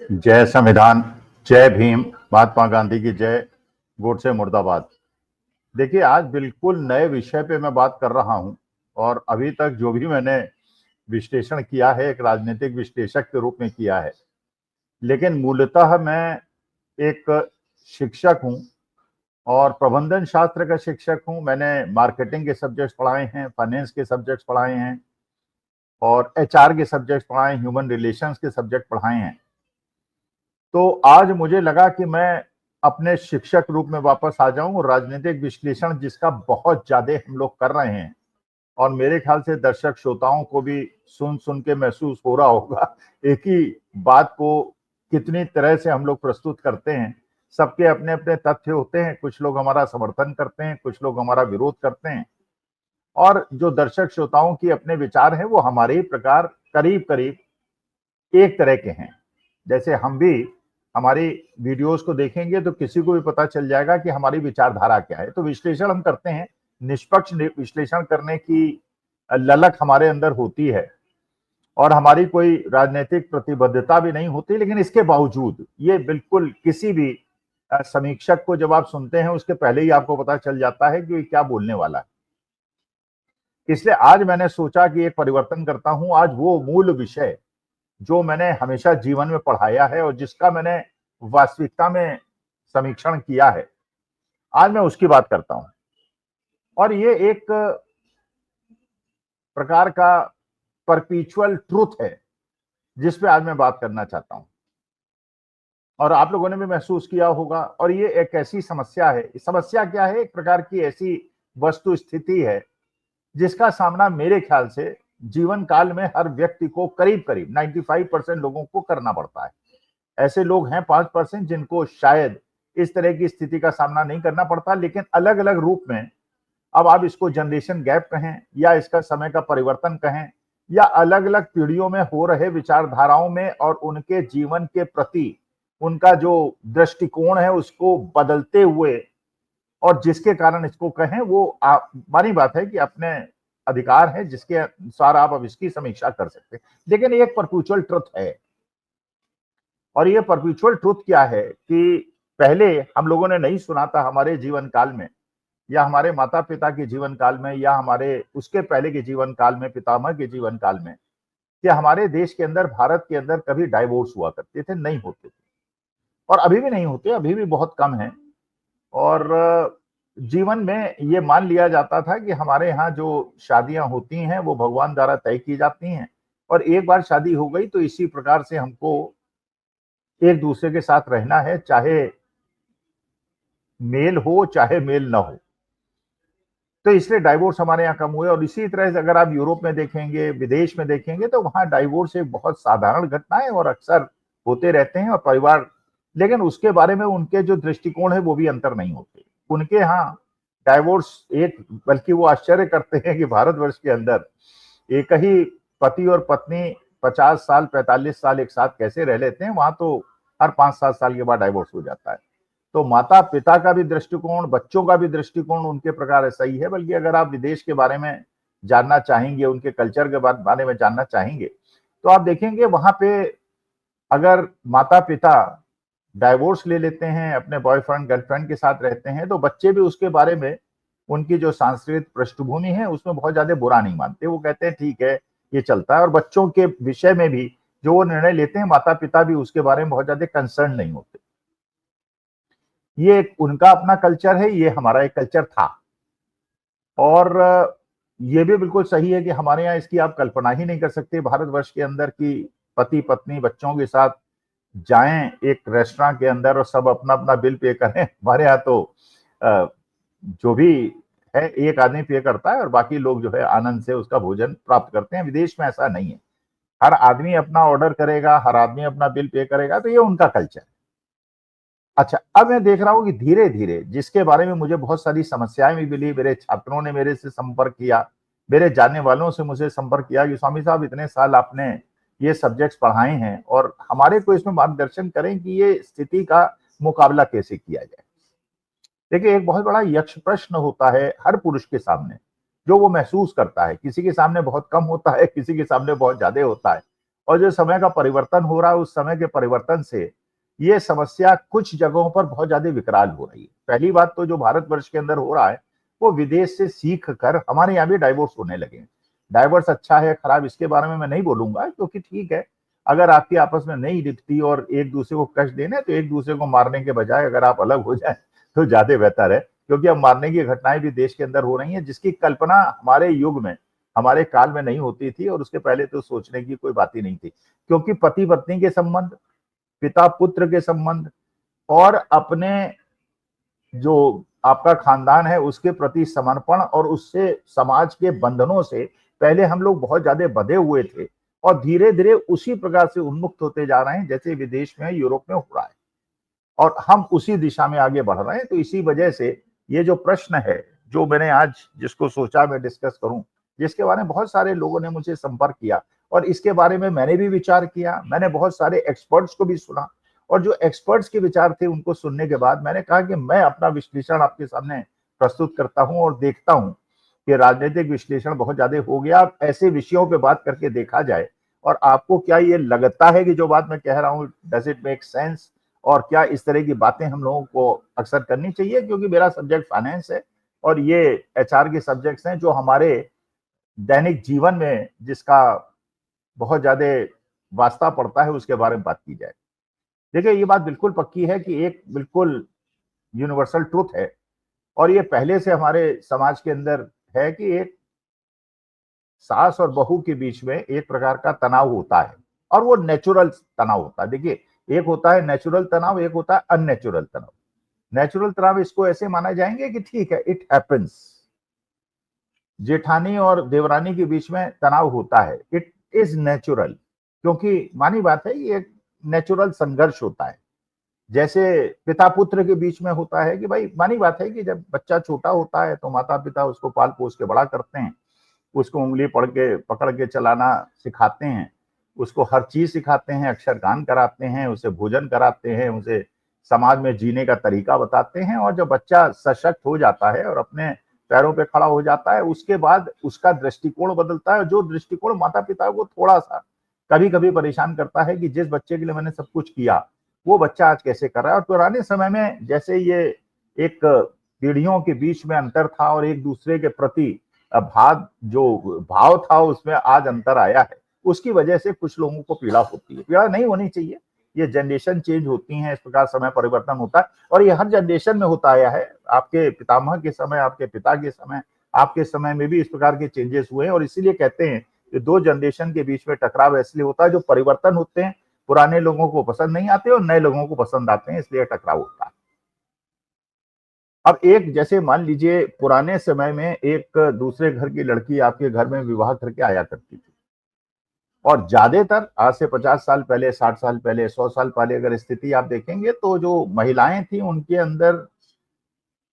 जय संविधान, जय भीम, महात्मा गांधी की जय, गोडसे मुर्दाबाद। देखिए, आज बिल्कुल नए विषय पे मैं बात कर रहा हूं और अभी तक जो भी मैंने विश्लेषण किया है एक राजनीतिक विश्लेषक के रूप में किया है, लेकिन मूलतः मैं एक शिक्षक हूं और प्रबंधन शास्त्र का शिक्षक हूं। मैंने मार्केटिंग के सब्जेक्ट्स पढ़ाए हैं, फाइनेंस के सब्जेक्ट्स पढ़ाए हैं और एचआर के सब्जेक्ट्स पढ़ाए हैं, ह्यूमन रिलेशंस के सब्जेक्ट पढ़ाए हैं। तो आज मुझे लगा कि मैं अपने शिक्षक रूप में वापस आ जाऊं और राजनीतिक विश्लेषण जिसका बहुत ज्यादा हम लोग कर रहे हैं और मेरे ख्याल से दर्शक श्रोताओं को भी सुन सुन के महसूस हो रहा होगा एक ही बात को कितनी तरह से हम लोग प्रस्तुत करते हैं। सबके अपने अपने तथ्य होते हैं, कुछ लोग हमारा समर्थन करते हैं, कुछ लोग हमारा विरोध करते हैं और जो दर्शक श्रोताओं की अपने विचार हैं वो हमारे ही प्रकार करीब करीब एक तरह के हैं। जैसे हम भी हमारी वीडियोस को देखेंगे तो किसी को भी पता चल जाएगा कि हमारी विचारधारा क्या है। तो विश्लेषण हम करते हैं, निष्पक्ष विश्लेषण करने की ललक हमारे अंदर होती है और हमारी कोई राजनीतिक प्रतिबद्धता भी नहीं होती, लेकिन इसके बावजूद ये बिल्कुल किसी भी समीक्षक को जब आप सुनते हैं उसके पहले ही आपको पता चल जाता है कि ये क्या बोलने वाला है। इसलिए आज मैंने सोचा कि एक परिवर्तन करता हूं। आज वो मूल विषय जो मैंने हमेशा जीवन में पढ़ाया है और जिसका मैंने वास्तविकता में समीक्षण किया है, आज मैं उसकी बात करता हूं। और ये एक प्रकार का परपीचुअल ट्रूथ है जिस पे आज मैं बात करना चाहता हूं और आप लोगों ने भी महसूस किया होगा। और ये एक ऐसी समस्या है, समस्या क्या है, एक प्रकार की ऐसी वस्तु स्थिति है जिसका सामना मेरे ख्याल से जीवन काल में हर व्यक्ति को करीब करीब 95% लोगों को करना पड़ता है। ऐसे लोग हैं 5% जिनको शायद इस तरह की स्थिति का सामना नहीं करना पड़ता, लेकिन अलग अलग रूप में। अब आप इसको जनरेशन गैप कहें या इसका समय का परिवर्तन कहें या अलग अलग पीढ़ियों में हो रहे विचारधाराओं में और उनके जीवन के प्रति उनका जो दृष्टिकोण है उसको बदलते हुए, और जिसके कारण इसको कहें वो मानी बात है कि अपने अधिकार है जिसके अनुसार आप अब इसकी समीक्षा कर सकते हैं। लेकिन एक परपेचुअल ट्रुथ है और ये परपेचुअल ट्रुथ क्या है कि पहले हम लोगों ने नहीं सुना था हमारे जीवन काल में या हमारे माता पिता के जीवन काल में या हमारे उसके पहले के जीवन काल में, पितामह के जीवन काल में, कि हमारे देश के अंदर, भारत के अंदर कभी डाइवोर्स हुआ करते थे, नहीं होते थे और अभी भी नहीं होते, अभी भी बहुत कम है। और जीवन में ये मान लिया जाता था कि हमारे यहाँ जो शादियां होती हैं वो भगवान द्वारा तय की जाती हैं और एक बार शादी हो गई तो इसी प्रकार से हमको एक दूसरे के साथ रहना है, चाहे मेल हो चाहे मेल ना हो। तो इसलिए डाइवोर्स हमारे यहाँ कम हुए और इसी तरह से अगर आप यूरोप में देखेंगे, विदेश में देखेंगे तो वहां डाइवोर्स एक बहुत साधारण घटना है और अक्सर होते रहते हैं और परिवार, लेकिन उसके बारे में उनके जो दृष्टिकोण है वो भी अंतर नहीं होते उनके यहाँ। डाइवोर्स एक, बल्कि वो आश्चर्य करते हैं कि भारतवर्ष के अंदर एक ही पति और पत्नी 50 साल 45 साल एक साथ कैसे रह लेते हैं, वहां तो हर 5-7 साल के बाद डाइवोर्स हो जाता है। तो माता पिता का भी दृष्टिकोण, बच्चों का भी दृष्टिकोण उनके प्रकार ऐसा ही है। बल्कि अगर आप विदेश के बारे में जानना चाहेंगे, उनके कल्चर के बारे में जानना चाहेंगे, तो आप देखेंगे वहां पे अगर माता पिता डाइवोर्स ले लेते हैं, अपने बॉयफ्रेंड गर्लफ्रेंड के साथ रहते हैं, तो बच्चे भी उसके बारे में, उनकी जो सांस्कृतिक पृष्ठभूमि है उसमें बहुत ज्यादा बुरा नहीं मानते। वो कहते हैं ठीक है, ये चलता है। और बच्चों के विषय में भी जो वो निर्णय लेते हैं, माता पिता भी उसके बारे में बहुत ज्यादा कंसर्न नहीं होते। ये उनका अपना कल्चर है, ये हमारा एक कल्चर था। और ये भी बिल्कुल सही है कि हमारे यहाँ इसकी आप कल्पना ही नहीं कर सकते भारतवर्ष के अंदर कि पति पत्नी बच्चों के साथ जाएं एक रेस्टोरेंट के अंदर और सब अपना अपना बिल पे करें। हमारे यहाँ तो जो भी है एक आदमी पे करता है और बाकी लोग जो है आनंद से उसका भोजन प्राप्त करते हैं। विदेश में ऐसा नहीं है, हर आदमी अपना ऑर्डर करेगा, हर आदमी अपना बिल पे करेगा, तो ये उनका कल्चर है। अच्छा, अब मैं देख रहा हूं कि धीरे धीरे, जिसके बारे में मुझे बहुत सारी समस्याएं भी मिली, मेरे छात्रों ने मेरे से संपर्क किया, मेरे जानने वालों से मुझे संपर्क किया कि स्वामी साहब इतने साल आपने ये सब्जेक्ट्स पढ़ाए हैं और हमारे को इसमें मार्गदर्शन करें कि ये स्थिति का मुकाबला कैसे किया जाए। देखिए, एक बहुत बड़ा यक्ष प्रश्न होता है हर पुरुष के सामने जो वो महसूस करता है। किसी के सामने बहुत कम होता है, किसी के सामने बहुत ज्यादा होता है। और जो समय का परिवर्तन हो रहा है, उस समय के परिवर्तन से ये समस्या कुछ जगहों पर बहुत ज्यादा विकराल हो रही है। पहली बात तो जो भारतवर्ष के अंदर हो रहा है, वो विदेश से सीख कर हमारे यहाँ भी डाइवोर्स होने लगे हैं। डाइवोर्स अच्छा है खराब इसके बारे में मैं नहीं बोलूंगा, क्योंकि ठीक है, अगर आपकी आपस में नहीं दिखती और एक दूसरे को कष्ट देने, तो एक दूसरे को मारने के बजाय अगर आप अलग हो जाए तो ज्यादा बेहतर है। क्योंकि अब मारने की घटनाएं भी देश के अंदर हो रही हैं, जिसकी कल्पना हमारे युग में, हमारे काल में नहीं होती थी, और उसके पहले तो सोचने की कोई बात ही नहीं थी। क्योंकि पति पत्नी के संबंध, पिता पुत्र के संबंध, और अपने जो आपका खानदान है उसके प्रति समर्पण, और उससे समाज के बंधनों से पहले हम लोग बहुत ज्यादा बंधे हुए थे, और धीरे धीरे उसी प्रकार से उन्मुक्त होते जा रहे हैं जैसे विदेश में, यूरोप में हो रहा है, और हम उसी दिशा में आगे बढ़ रहे हैं। तो इसी वजह से ये जो प्रश्न है, जो मैंने आज जिसको सोचा मैं डिस्कस करूं, जिसके बारे में बहुत सारे लोगों ने मुझे संपर्क किया, और इसके बारे में मैंने भी विचार किया, मैंने बहुत सारे एक्सपर्ट्स को भी सुना, और जो एक्सपर्ट्स के विचार थे उनको सुनने के बाद मैंने कहा कि मैं अपना विश्लेषण आपके सामने प्रस्तुत करता हूं, और देखता हूं कि राजनीतिक विश्लेषण बहुत ज्यादा हो गया। अब ऐसे विषयों पे बात करके देखा जाए, और आपको क्या ये लगता है कि जो बात मैं कह रहा हूं डज इट मेक सेंस, और क्या इस तरह की बातें हम लोगों को अक्सर करनी चाहिए। क्योंकि मेरा सब्जेक्ट फाइनेंस है, और ये एचआर के सब्जेक्ट्स हैं जो हमारे दैनिक जीवन में जिसका बहुत ज्यादा वास्ता पड़ता है, उसके बारे में बात की जाए। देखिए, ये बात बिल्कुल पक्की है कि एक बिल्कुल यूनिवर्सल ट्रूथ है, और ये पहले से हमारे समाज के अंदर है कि एक सास और बहू के बीच में एक प्रकार का तनाव होता है, और वो नेचुरल तनाव होता है। देखिए, एक होता है नेचुरल तनाव, एक होता है अननेचुरल तनाव। नेचुरल तनाव इसको ऐसे माना जाएंगे कि ठीक है, इट हैपेंस, जेठानी और देवरानी के बीच में तनाव होता है, इट इज नेचुरल, क्योंकि मानी बात है ये एक नेचुरल संघर्ष होता है। जैसे पिता पुत्र के बीच में होता है कि भाई, मानी बात है कि जब बच्चा छोटा होता है तो माता पिता उसको पाल पोस के बड़ा करते हैं, उसको उंगली पकड़ के चलाना सिखाते हैं, उसको हर चीज सिखाते हैं, अक्षरगान कराते हैं, उसे भोजन कराते हैं, उसे समाज में जीने का तरीका बताते हैं। और जब बच्चा सशक्त हो जाता है और अपने पैरों पे खड़ा हो जाता है, उसके बाद उसका दृष्टिकोण बदलता है। जो दृष्टिकोण माता पिता को थोड़ा सा कभी कभी परेशान करता है कि जिस बच्चे के लिए मैंने सब कुछ किया, वो बच्चा आज कैसे कर रहा है। और पुराने समय में जैसे ये एक पीढ़ियों के बीच में अंतर था, और एक दूसरे के प्रति भाव था, उसमें आज अंतर आया है। उसकी वजह से कुछ लोगों को पीड़ा होती है। पीड़ा नहीं होनी चाहिए, ये जनरेशन चेंज होती है, इस प्रकार समय परिवर्तन होता है, और ये हर जनरेशन में होता आया है। आपके पितामह के समय, आपके पिता के समय, आपके समय में भी इस प्रकार के चेंजेस हुए हैं। और इसीलिए कहते हैं कि दो जनरेशन के बीच में टकराव इसलिए होता है, जो परिवर्तन होते हैं पुराने लोगों को पसंद नहीं आते और नए लोगों को पसंद आते हैं, इसलिए टकराव होता है। अब एक जैसे मान लीजिए, पुराने समय में एक दूसरे घर की लड़की आपके घर में विवाह करके आया करती थी, और ज्यादातर आज से 50 साल पहले, 60 साल पहले, 100 साल पहले अगर स्थिति आप देखेंगे, तो जो महिलाएं थी उनके अंदर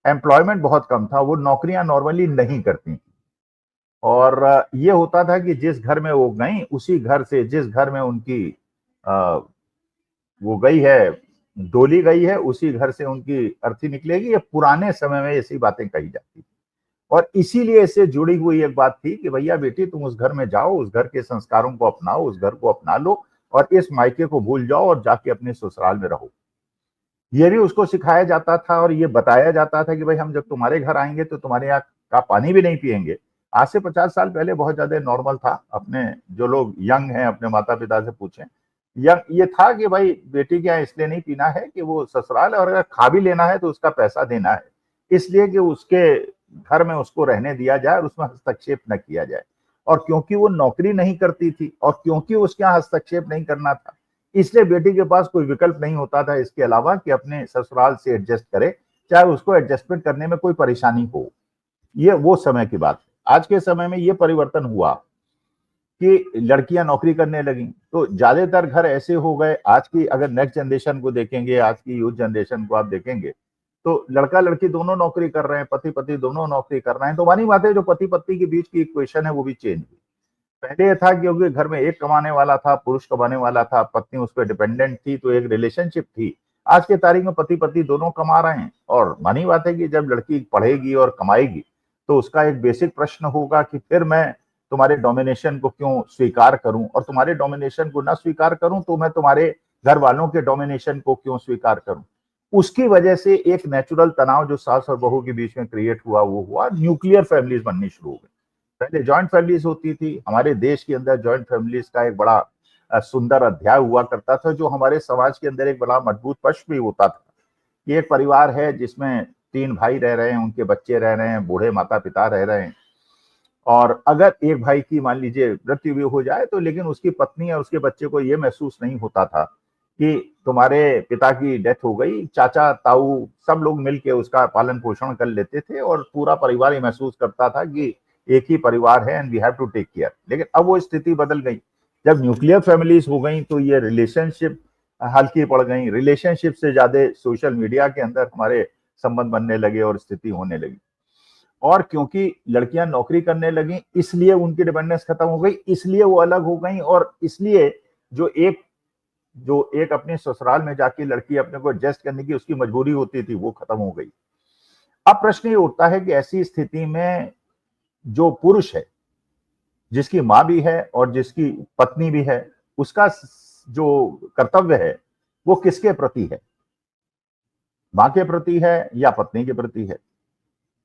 एम्प्लॉयमेंट बहुत कम था, वो नौकरियां नॉर्मली नहीं करती। और ये होता था कि जिस घर में वो गई, उसी घर से, जिस घर में उनकी वो गई है, डोली गई है, उसी घर से उनकी अर्थी निकलेगी। ये पुराने समय में ऐसी बातें कही जाती थी, और इसीलिए इससे जुड़ी हुई एक बात थी कि भैया बेटी, तुम उस घर में जाओ, उस घर के संस्कारों को अपनाओ, उस घर को अपना लो, और इस मायके को भूल जाओ और जाके अपने ससुराल में रहो। ये भी उसको सिखाया जाता था, और ये बताया जाता था कि भाई, हम जब तुम्हारे घर आएंगे तो तुम्हारे यहाँ का पानी भी नहीं पियेंगे। आज से 50 साल पहले बहुत ज्यादा नॉर्मल था। अपने जो लोग यंग हैं, अपने माता पिता से पूछें, ये था कि भाई, बेटी के यहाँ इसलिए नहीं पीना है कि वो ससुराल है, और अगर खा भी लेना है तो उसका पैसा देना है, इसलिए कि उसके घर में उसको रहने दिया जाए और उसमें हस्तक्षेप न किया जाए। और क्योंकि वो नौकरी नहीं करती थी, और क्योंकि उसके यहाँ हस्तक्षेप नहीं करना था, इसलिए बेटी के पास कोई विकल्प नहीं होता था इसके अलावा कि अपने ससुराल से एडजस्ट करे, चाहे उसको एडजस्टमेंट करने में कोई परेशानी हो। ये वो समय की बात है। आज के समय में ये परिवर्तन हुआ कि लड़कियां नौकरी करने लगी, तो ज्यादातर घर ऐसे हो गए। आज की अगर नेक्स्ट जनरेशन को देखेंगे, आज की यूथ जनरेशन को आप देखेंगे, तो लड़का लड़की दोनों नौकरी कर रहे हैं, पति पति दोनों नौकरी कर रहे हैं। तो मानी बात है, जो पति पत्नी के बीच की इक्वेशन है वो भी चेंज हुई। पहले ये था क्योंकि घर में एक कमाने वाला था, पुरुष कमाने वाला था, पत्नी उस पर डिपेंडेंट थी, तो एक रिलेशनशिप थी। आज के तारीख में पति पत्नी दोनों कमा रहे हैं, और मानी बात है कि जब लड़की पढ़ेगी और कमाएगी, तो उसका एक बेसिक प्रश्न होगा कि फिर मैं तुम्हारे डोमिनेशन को क्यों स्वीकार करूं, और तुम्हारे डोमिनेशन को ना स्वीकार करूं तो मैं तुम्हारे घर वालों के डोमिनेशन को क्यों स्वीकार करूं। उसकी वजह से एक नेचुरल तनाव जो सास और बहू के बीच में क्रिएट हुआ, वो हुआ न्यूक्लियर फैमिलीज बननी शुरू हो गई। पहले जॉइंट फैमिलीज होती थी, हमारे देश के अंदर जॉइंट फैमिलीज का एक बड़ा सुंदर अध्याय हुआ करता था, जो हमारे समाज के अंदर एक बड़ा मजबूत पक्ष भी होता था कि एक परिवार है जिसमें 3 भाई रह रहे हैं, उनके बच्चे रह रहे हैं, बूढ़े माता पिता रह रहे हैं, और अगर एक भाई की मान लीजिए मृत्यु भी हो जाए तो लेकिन उसकी पत्नी और उसके बच्चे को यह महसूस नहीं होता था कि तुम्हारे पिता की डेथ हो गई, चाचा ताऊ सब लोग मिलके उसका पालन पोषण कर लेते थे और पूरा परिवार ये महसूस करता था कि एक ही परिवार है and we have to take care. लेकिन अब वो स्थिति बदल गई, जब न्यूक्लियर फैमिलीज हो गई तो ये रिलेशनशिप हल्की पड़ गई, रिलेशनशिप से ज्यादा सोशल मीडिया के अंदर हमारे संबंध बनने लगे और स्थिति होने लगी। और क्योंकि लड़कियां नौकरी करने लगी इसलिए उनकी डिपेंडेंस खत्म हो गई, इसलिए वो अलग हो गई, और इसलिए जो एक अपने ससुराल में जाके लड़की अपने को एडजस्ट करने की उसकी मजबूरी होती थी वो खत्म हो गई। अब प्रश्न ये उठता है कि ऐसी स्थिति में जो पुरुष है, जिसकी माँ भी है और जिसकी पत्नी भी है, उसका जो कर्तव्य है वो किसके प्रति है, माँ के प्रति है या पत्नी के प्रति है।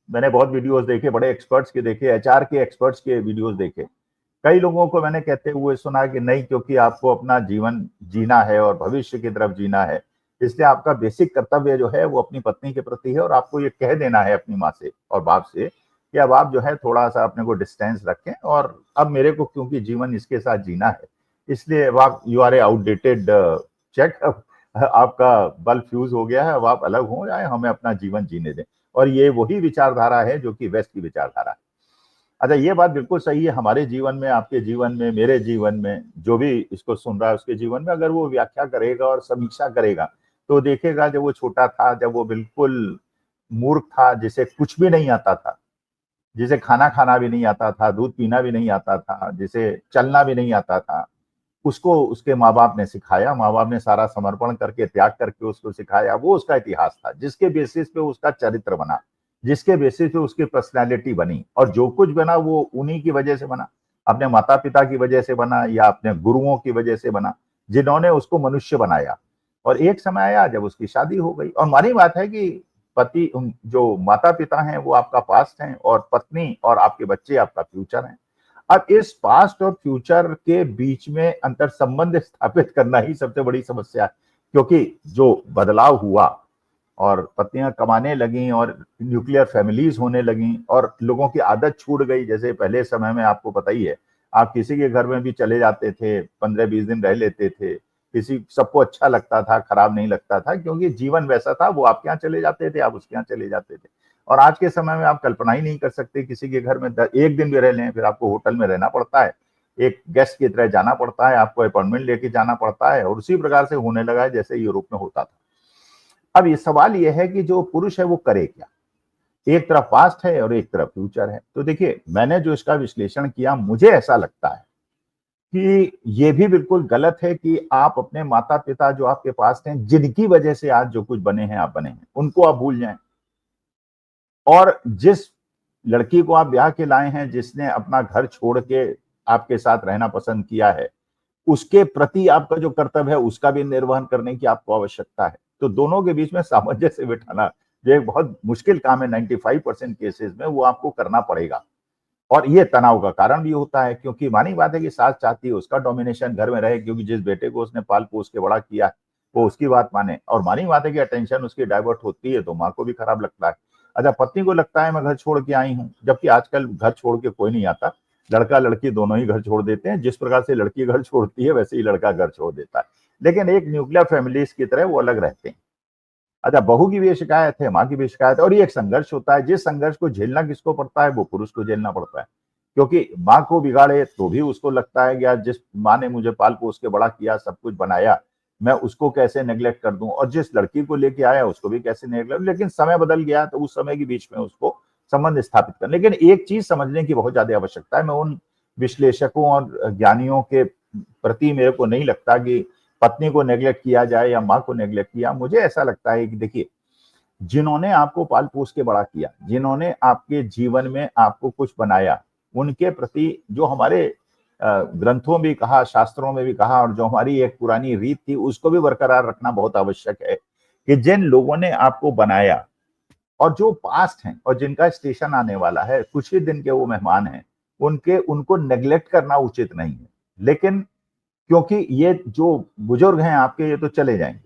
मैंने बहुत वीडियोस देखे, बड़े एक्सपर्ट्स के देखे, एचआर के एक्सपर्ट्स के वीडियोस देखे। कई लोगों को मैंने कहते हुए सुना कि नहीं, क्योंकि आपको अपना जीवन जीना है और भविष्य की तरफ जीना है, इसलिए आपका बेसिक कर्तव्य जो है वो अपनी पत्नी के प्रति है, और आपको ये कह देना है अपनी माँ से और बाप से कि अब आप जो है थोड़ा सा अपने को डिस्टेंस रखें, और अब मेरे को क्योंकि जीवन इसके साथ जीना है, इसलिए अब आप you are a outdated check, आपका बल्ब फ्यूज हो गया है, अब आप अलग हो जाए, हमें अपना जीवन जीने दें। और ये वही विचारधारा है जो कि वेस्ट की विचारधारा है। अच्छा, ये बात बिल्कुल सही है, हमारे जीवन में, आपके जीवन में, मेरे जीवन में, जो भी इसको सुन रहा है उसके जीवन में अगर वो व्याख्या करेगा और समीक्षा करेगा तो देखेगा जब वो छोटा था, जब वो बिल्कुल मूर्ख था, जिसे कुछ भी नहीं आता था, जिसे खाना खाना भी नहीं आता था, दूध पीना भी नहीं आता था, जिसे चलना भी नहीं आता था, उसको उसके माँ बाप ने सिखाया, माँ बाप ने सारा समर्पण करके, त्याग करके उसको सिखाया, वो उसका इतिहास था जिसके बेसिस पे उसका चरित्र बना, जिसके बेसिस पे उसकी पर्सनैलिटी बनी, और जो कुछ बना वो उन्हीं की वजह से बना, अपने माता पिता की वजह से बना या अपने गुरुओं की वजह से बना, जिन्होंने उसको मनुष्य बनाया। और एक समय आया जब उसकी शादी हो गई, और मानी बात है कि पति, जो माता पिता हैं वो आपका पास्ट हैं, और पत्नी और आपके बच्चे आपका फ्यूचर हैं। अब इस पास्ट और फ्यूचर के बीच में अंतर संबंध स्थापित करना ही सबसे बड़ी समस्या है, क्योंकि जो बदलाव हुआ और पत्नियां कमाने लगी और न्यूक्लियर फैमिलीज होने लगी और लोगों की आदत छूट गई। जैसे पहले समय में आपको पता ही है, आप किसी के घर में भी चले जाते थे, 15-20 दिन रह लेते थे, किसी सबको अच्छा लगता था, खराब नहीं लगता था, क्योंकि जीवन वैसा था, वो आपके यहाँ चले जाते थे, आप उसके यहाँ चले जाते थे। और आज के समय में आप कल्पना ही नहीं कर सकते, किसी के घर में एक दिन भी रह लें फिर आपको होटल में रहना पड़ता है, एक गेस्ट की तरह जाना पड़ता है, आपको अपॉइंटमेंट लेके जाना पड़ता है, और उसी प्रकार से होने लगा है जैसे यूरोप में होता था। अब ये सवाल ये है कि जो पुरुष है वो करे क्या, एक तरफ पास्ट है और एक तरफ फ्यूचर है। तो देखिए, मैंने जो इसका विश्लेषण किया, मुझे ऐसा लगता है कि ये भी बिल्कुल गलत है कि आप अपने माता पिता जो आपके पास हैं, जिनकी वजह से आज जो कुछ बने हैं आप बने हैं, उनको आप भूल जाएं, और जिस लड़की को आप ब्याह के लाए हैं, जिसने अपना घर छोड़ के आपके साथ रहना पसंद किया है, उसके प्रति आपका जो कर्तव्य है उसका भी निर्वहन करने की आपको आवश्यकता है। तो दोनों के बीच में सामंजस्य बिठाना जो एक बहुत मुश्किल काम है 95% केसेस में, वो आपको करना पड़ेगा। और ये तनाव का कारण भी होता है, क्योंकि मानी बात है कि सास चाहती है उसका डोमिनेशन घर में रहे, क्योंकि जिस बेटे को उसने पाल पोस के बड़ा किया वो उसकी बात माने, और मानी बात है कि अटेंशन उसकी डाइवर्ट होती है तो माँ को भी खराब लगता है। अच्छा, पत्नी को लगता है मैं घर छोड़ के आई हूँ, जबकि आजकल घर छोड़ के कोई नहीं आता, लड़का लड़की दोनों ही घर छोड़ देते हैं। जिस प्रकार से लड़की घर छोड़ती है वैसे ही लड़का घर छोड़ देता है, लेकिन एक न्यूक्लियर फैमिलीज की तरह वो अलग रहते हैं। अच्छा, बहू की भी शिकायत है, माँ की भी शिकायत है, और ये एक संघर्ष होता है। जिस संघर्ष को झेलना किसको पड़ता है, वो पुरुष को झेलना पड़ता है, क्योंकि माँ को बिगाड़े तो भी उसको लगता है कि यार जिस माँ ने मुझे पाल पोस के बड़ा किया, सब कुछ बनाया, मैं उसको कैसे नेग्लेक्ट कर दूं, और जिस लड़की को लेके आया उसको भी कैसे नेग्लेक्ट। लेकिन समय बदल गया तो उस समय के बीच में उसको संबंध स्थापित कर। लेकिन एक चीज समझने की बहुत ज्यादा आवश्यकता है, मैं उन विश्लेषकों और ज्ञानियों के प्रति मेरे को नहीं लगता कि पत्नी को नेग्लेक्ट किया जाए या माँ को नेग्लेक्ट किया। मुझे ऐसा लगता है कि देखिए, जिन्होंने आपको पाल पोस के बड़ा किया, जिन्होंने आपके जीवन में आपको कुछ बनाया, उनके प्रति जो हमारे ग्रंथों में भी कहा, शास्त्रों में भी कहा, और जो हमारी एक पुरानी रीत थी उसको भी बरकरार रखना बहुत आवश्यक है कि जिन लोगों ने आपको बनाया और जो पास्ट हैं और जिनका स्टेशन आने वाला है, कुछ ही दिन के वो मेहमान हैं, उनको नेग्लेक्ट करना उचित नहीं है। लेकिन क्योंकि ये जो बुजुर्ग हैं आपके, ये तो चले जाएंगे,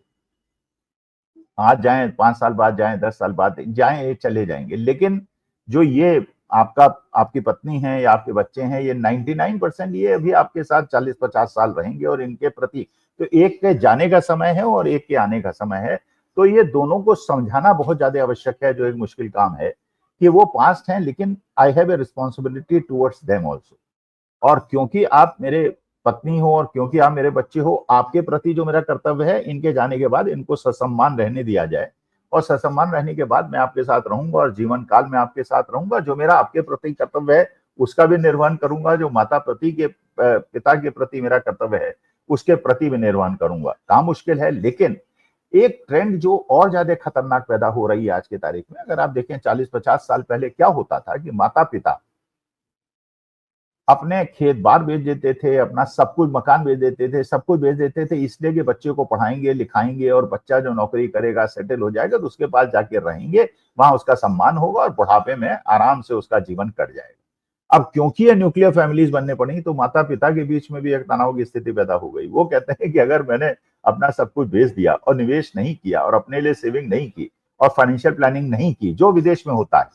आज जाएं, 5 साल बाद जाएं, 10 साल बाद जाएं, ये चले जाएंगे। लेकिन जो ये आपका आपकी पत्नी है या आपके बच्चे हैं, ये 99% ये अभी आपके साथ 40-50 साल रहेंगे, और इनके प्रति तो एक के जाने का समय है और एक के आने का समय है। तो ये दोनों को समझाना बहुत ज्यादा आवश्यक है, जो एक मुश्किल काम है, कि वो पास्ट हैं, लेकिन I have a responsibility towards them also. और क्योंकि आप मेरे पत्नी हो और क्योंकि आप मेरे बच्चे हो, आपके प्रति जो मेरा कर्तव्य है, इनके जाने के बाद इनको ससम्मान रहने दिया जाए, और ससम्मान रहने के बाद मैं आपके साथ रहूंगा और जीवन काल में आपके साथ रहूंगा। जो मेरा आपके प्रति कर्तव्य है उसका भी निर्वहन करूंगा, जो माता प्रति के पिता के प्रति मेरा कर्तव्य है उसके प्रति भी निर्वहन करूंगा। काम मुश्किल है, लेकिन एक ट्रेंड जो और ज्यादा खतरनाक पैदा हो रही है आज की तारीख में, अगर आप देखें 40-50 साल पहले क्या होता था कि माता पिता अपने खेत बार बेच देते थे, अपना सब कुछ, मकान बेच देते थे, सब कुछ बेच देते थे, इसलिए कि बच्चे को पढ़ाएंगे लिखाएंगे और बच्चा जो नौकरी करेगा, सेटल हो जाएगा, तो उसके पास जाके रहेंगे, वहां उसका सम्मान होगा और बुढ़ापे में आराम से उसका जीवन कट जाएगा। अब क्योंकि ये न्यूक्लियर फैमिलीज बनने पड़ी, तो माता पिता के बीच में भी एक तनाव की स्थिति पैदा हो गई। वो कहते हैं कि अगर मैंने अपना सब कुछ बेच दिया और निवेश नहीं किया और अपने लिए सेविंग नहीं की और फाइनेंशियल प्लानिंग नहीं की, जो विदेश में होता है,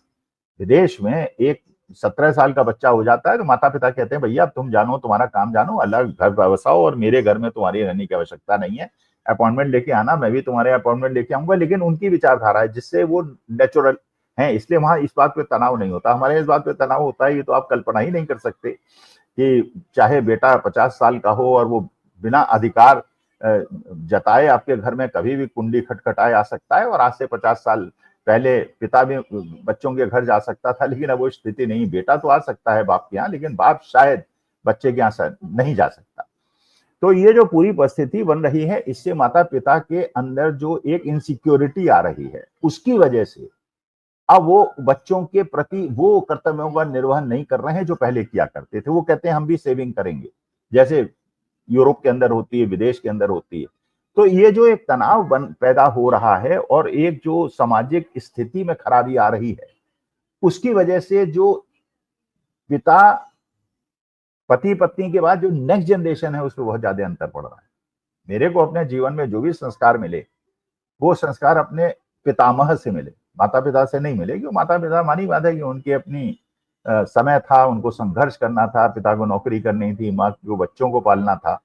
विदेश में एक 17 साल का बच्चा हो जाता है तो माता पिता कहते हैं भैया अब तुम जानो, तुम्हारा काम जानो, अलग घर बसाओ और मेरे घर में तुम्हारी रहने की आवश्यकता नहीं है। अपॉइंटमेंट लेके आना, मैं भी तुम्हारे अपॉइंटमेंट लेके आऊंगा। लेकिन उनकी विचारधारा है जिससे वो नेचुरल है, इसलिए वहां इस बात पे तनाव नहीं होता। हमारे इस बात पे तनाव होता है, ये तो आप कल्पना ही नहीं कर सकते कि चाहे बेटा 50 साल का हो और वो बिना अधिकार जताए आपके घर में कभी भी कुंडी खटखटाए आ सकता है, और आज से 50 साल पहले पिता भी बच्चों के घर जा सकता था, लेकिन अब वो स्थिति नहीं। बेटा तो आ सकता है बाप के यहाँ, लेकिन बाप शायद बच्चे के यहाँ नहीं जा सकता। तो ये जो पूरी परिस्थिति बन रही है, इससे माता पिता के अंदर जो एक इनसिक्योरिटी आ रही है, उसकी वजह से अब वो बच्चों के प्रति वो कर्तव्यों का निर्वहन नहीं कर रहे हैं जो पहले किया करते थे। वो कहते हैं हम भी सेविंग करेंगे, जैसे यूरोप के अंदर होती है, विदेश के अंदर होती है। तो ये जो एक तनाव पैदा हो रहा है और एक जो सामाजिक स्थिति में खराबी आ रही है, उसकी वजह से जो पिता पति पत्नी के बाद जो नेक्स्ट जनरेशन है, उसमें बहुत ज्यादा अंतर पड़ रहा है। मेरे को अपने जीवन में जो भी संस्कार मिले, वो संस्कार अपने पितामह से मिले, माता पिता से नहीं मिले। क्यों? माता पिता, मानी बात है कि उनकी अपनी समय था, उनको संघर्ष करना था, पिता को नौकरी करनी थी, माँ को बच्चों को पालना था।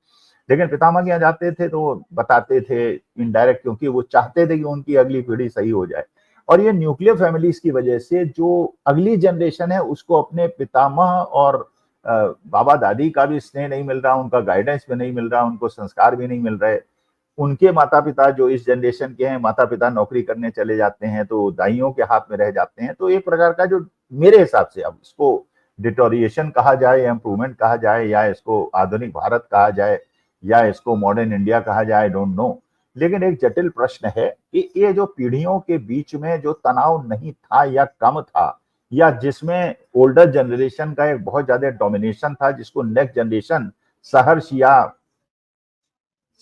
लेकिन पितामह के यहाँ जाते थे तो बताते थे इनडायरेक्ट, क्योंकि वो चाहते थे कि उनकी अगली पीढ़ी सही हो जाए। और ये न्यूक्लियर फैमिलीज की वजह से जो अगली जनरेशन है, उसको अपने पितामह और बाबा दादी का भी स्नेह नहीं मिल रहा, उनका गाइडेंस भी नहीं मिल रहा, उनको संस्कार भी नहीं मिल रहे। उनके माता पिता जो इस जनरेशन के हैं, माता पिता नौकरी करने चले जाते हैं तो दाइयों के हाथ में रह जाते हैं। तो एक प्रकार का जो मेरे हिसाब से, अब इसको डिटोरिएशन कहा जाए या इम्प्रूवमेंट कहा जाए या इसको आधुनिक भारत कहा जाए या इसको मॉडर्न इंडिया कहा जाए, डोंट नो, लेकिन एक जटिल प्रश्न है कि ये जो पीढ़ियों के बीच में जो तनाव नहीं था या कम था, या जिसमें ओल्डर जनरेशन का एक बहुत ज्यादा डोमिनेशन था, जिसको नेक्स्ट जनरेशन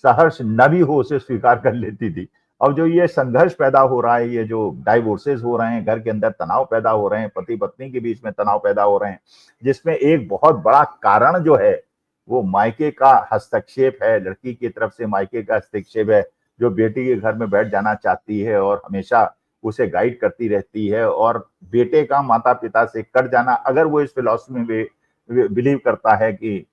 सहर्ष न भी हो उसे स्वीकार कर लेती थी। अब जो ये संघर्ष पैदा हो रहा है, ये जो डाइवोर्सेस हो रहे हैं, घर के अंदर तनाव पैदा हो रहे हैं, पति पत्नी के बीच में तनाव पैदा हो रहे हैं, जिसमें एक बहुत बड़ा कारण जो है वो मायके का हस्तक्षेप है, लड़की की तरफ से मायके का हस्तक्षेप है, जो बेटी के घर में बैठ जाना चाहती है और हमेशा उसे गाइड करती रहती है, और बेटे का माता पिता से कट जाना, अगर वो इस फिलॉसफी में बिलीव करता है कि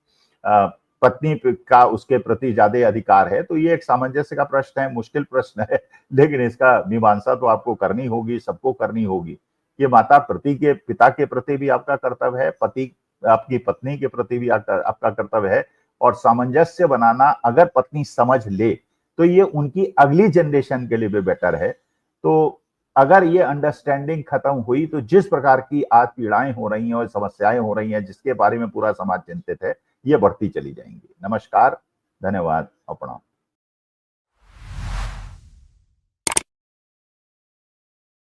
पत्नी का उसके प्रति ज्यादा अधिकार है, तो ये एक सामंजस्य का प्रश्न है, मुश्किल प्रश्न है। लेकिन इसका मीमांसा तो आपको करनी होगी, सबको करनी होगी। ये माता प्रति के पिता के प्रति भी आपका कर्तव्य है, पति आपकी पत्नी के प्रति भी आपका कर्तव्य है। और सामंजस्य बनाना अगर पत्नी समझ ले तो ये उनकी अगली जनरेशन के लिए भी बेटर है। तो अगर ये अंडरस्टैंडिंग खत्म हुई तो जिस प्रकार की आज पीड़ाएं हो रही हैं और समस्याएं हो रही हैं, जिसके बारे में पूरा समाज चिंतित है, ये बढ़ती चली जाएंगी। नमस्कार, धन्यवाद और प्रणाम।